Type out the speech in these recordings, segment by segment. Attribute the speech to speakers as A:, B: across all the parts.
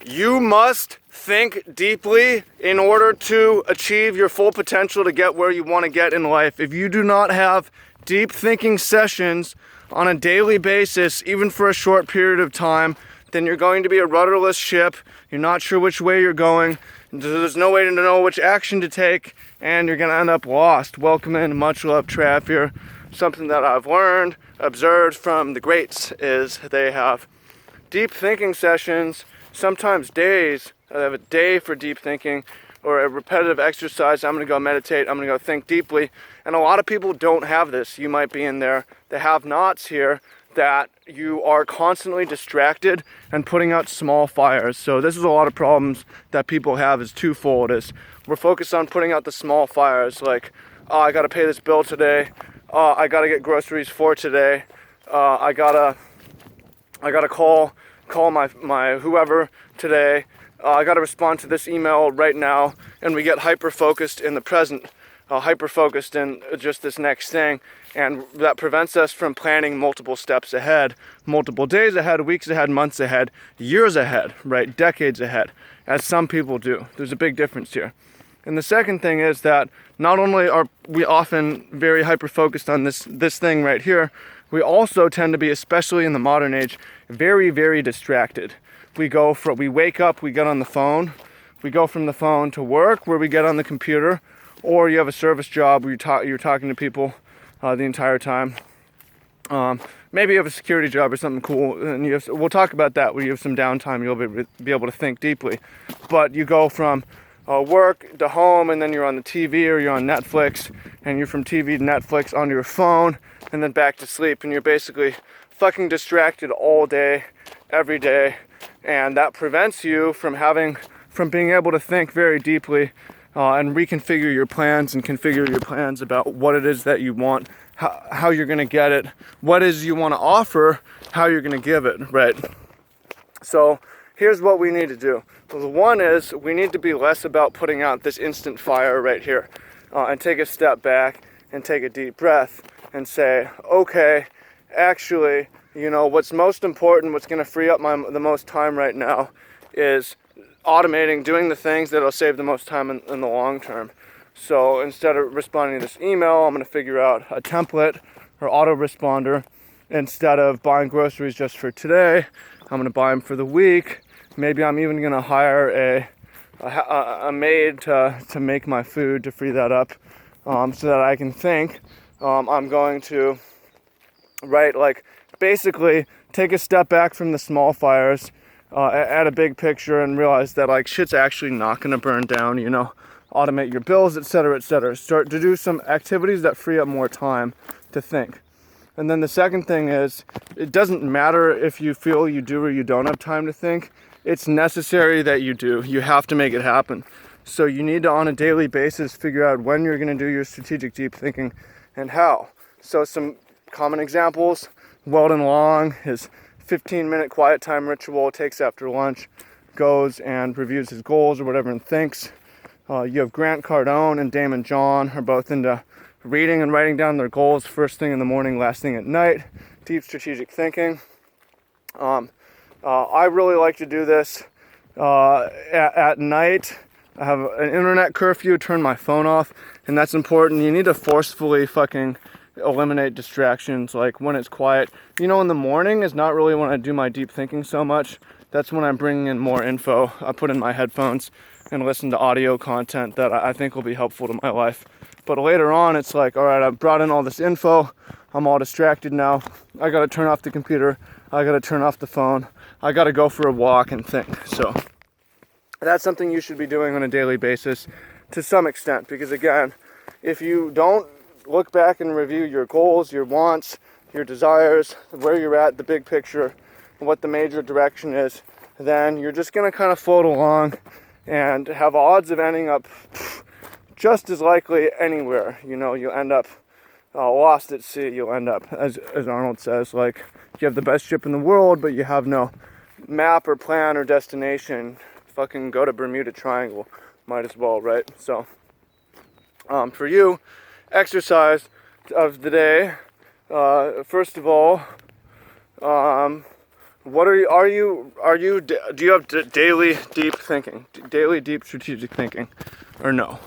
A: You must think deeply in order to achieve your full potential to get where you want to get in life. If you do not have deep thinking sessions on a daily basis, even for a short period of time, then you're going to be a rudderless ship. You're not sure which way you're going. There's no way to know which action to take, and you're going to end up lost. Welcome in, much love, Trav here. Something that I've learned, observed from the greats, is they have deep thinking sessions, sometimes days. I have a day for deep thinking or a repetitive exercise. I'm going to go meditate. I'm going to go think deeply. And a lot of people don't have this. You might be in there. The have-nots here, that you are constantly distracted and putting out small fires. So this is a lot of problems that people have, is twofold. Is we're focused on putting out the small fires, like, oh, I got to pay this bill today. Oh, I got to get groceries for today. I gotta call my whoever today. I got to respond to this email right now, and we get hyper-focused in the present, hyper-focused in just this next thing, and that prevents us from planning multiple steps ahead, multiple days ahead, weeks ahead, months ahead, years ahead, right, decades ahead, as some people do. There's a big difference here. And the second thing is that not only are we often very hyper-focused on this thing right here, we also tend to be, especially in the modern age, very, very distracted. We wake up, we get on the phone, we go from the phone to work, where we get on the computer, or you have a service job where you're talking to people the entire time. Maybe you have a security job or something cool, and we'll talk about that, where you have some downtime, you'll be able to think deeply. But you go from work to home, and then you're on the TV or you're on Netflix, and you're from TV to Netflix onto your phone, and then back to sleep, and you're basically fucking distracted all day, every day, and that prevents you from being able to think very deeply and reconfigure your plans and configure your plans about what it is that you want, how you're going to get it, what it is you want to offer, how you're going to give it, right? So here's what we need to do. The one is we need to be less about putting out this instant fire right here and take a step back and take a deep breath and say, okay, actually, what's most important, what's going to free up the most time right now is automating, doing the things that will save the most time in the long term. So instead of responding to this email, I'm going to figure out a template or autoresponder. Instead of buying groceries just for today, I'm going to buy them for the week. Maybe I'm even going to hire a maid to make my food, to free that up so that I can think. I'm going to basically take a step back from the small fires at a big picture and realize that shit's actually not going to burn down, automate your bills, etc., etc. Start to do some activities that free up more time to think. And then the second thing is, it doesn't matter if you feel you do or you don't have time to think. It's necessary that you do. You have to make it happen. So you need to, on a daily basis, figure out when you're going to do your strategic deep thinking and how. So some common examples: Weldon Long, his 15-minute quiet time ritual takes after lunch, goes and reviews his goals or whatever and thinks. You have Grant Cardone and Damon John are both into reading and writing down their goals first thing in the morning, last thing at night. Deep strategic thinking. I really like to do this at night. I have an internet curfew, turn my phone off, and that's important. You need to forcefully fucking eliminate distractions, like when it's quiet. In the morning is not really when I do my deep thinking so much. That's when I'm bringing in more info. I put in my headphones and listen to audio content that I think will be helpful to my life. But later on, it's like, all right, I've brought in all this info. I'm all distracted now. I got to turn off the computer. I got to turn off the phone. I got to go for a walk and think. So that's something you should be doing on a daily basis to some extent. Because again, if you don't look back and review your goals, your wants, your desires, where you're at, the big picture, what the major direction is, then you're just going to kind of float along and have odds of ending up just as likely anywhere. You'll end up lost at sea. You'll end up, as Arnold says, like, you have the best ship in the world, but you have no map or plan or destination. Fucking go to Bermuda Triangle. Might as well, right? So, for you, exercise of the day, first of all, What do you have daily deep thinking, daily deep strategic thinking, or no?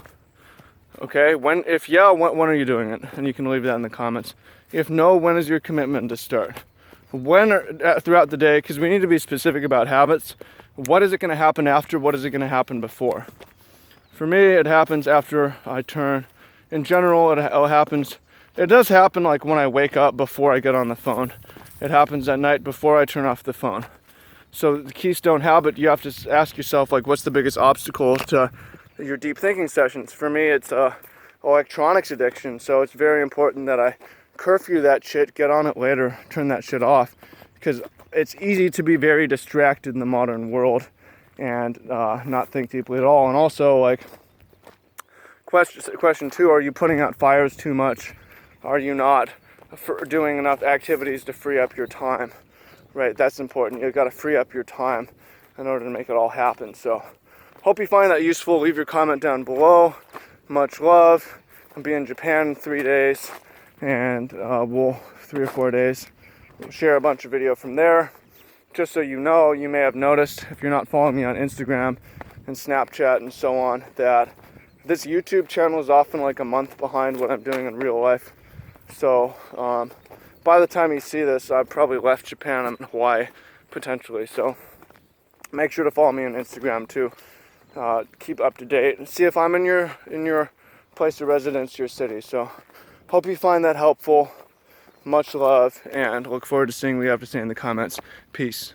A: Okay, when are you doing it? And you can leave that in the comments. If no, when is your commitment to start? Throughout the day, because we need to be specific about habits. What is it going to happen after? What is it going to happen before? For me, it happens after I turn. In general, it does happen like when I wake up before I get on the phone. It happens at night before I turn off the phone. So the keystone habit, you have to ask yourself, like, what's the biggest obstacle to your deep thinking sessions? For me, it's electronics addiction. So it's very important that I curfew that shit, get on it later, turn that shit off, because it's easy to be very distracted in the modern world and not think deeply at all. And also, like, question 2, are you putting out fires too much? Are you not doing enough activities to free up your time? Right, that's important. You've got to free up your time in order to make it all happen. So hope you find that useful. Leave your comment down below. Much love. I'll be in Japan in 3 days, and 3 or 4 days. We'll share a bunch of video from there. Just so you know, you may have noticed, if you're not following me on Instagram and Snapchat and so on, that this YouTube channel is often like a month behind what I'm doing in real life. So by the time you see this, I've probably left Japan. I'm in Hawaii, potentially. So make sure to follow me on Instagram too. Keep up to date and see if I'm in your place of residence, your city. So hope you find that helpful. Much love, and look forward to seeing what you have to say in the comments. Peace.